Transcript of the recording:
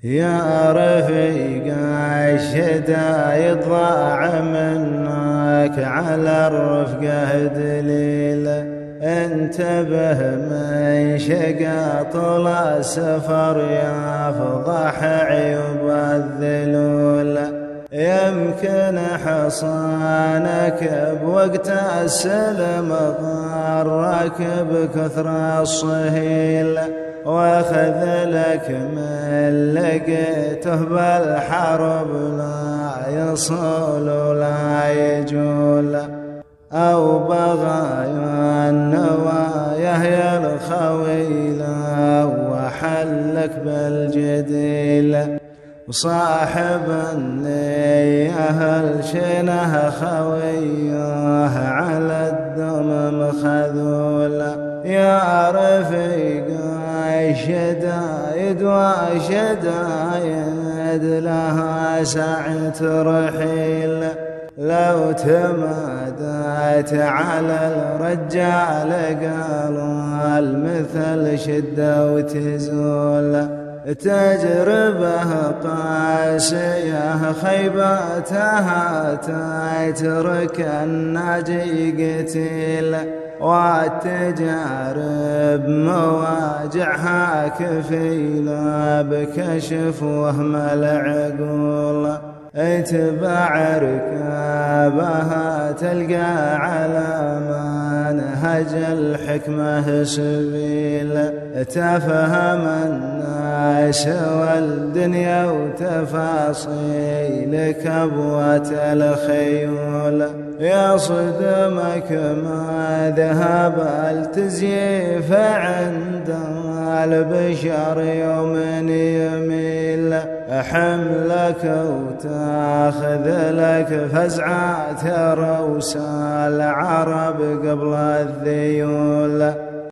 يا رفيق الشدايد ضاع منك على الرفقة دليل. انتبه من شقا طول السفر يفضح عيوب الذلول. يمكن حصانك بوقت السلم ضرك بكثر الصهيل، واخذ لك من لقيته بالحرب لا يصول ولا يجول. أو بغايا النوايا يا الخويلة وحلك بالجديل. وصاحب النية الشنه خويه على الدم مخذول. يا رفيق الشدايد وشدايد لها ساعة رحيل، لو تمادت على الرجال قالوا المثل شدة وتزول. تجربه قاسية خيبتها تترك الناجي قتيل، والتجارب مواجعها كفيلة بكشف وهم العقول. اتبع ركابها تلقى على منهج الحكمة سبيل. تفهم الناس والدنيا وتفاصيل كبوة الخيول. يصدمك ما ذهب التزييف عند البشر يوم يميل. حملك وتاخذ لك فزعة رؤوس العرب قبل الذيول.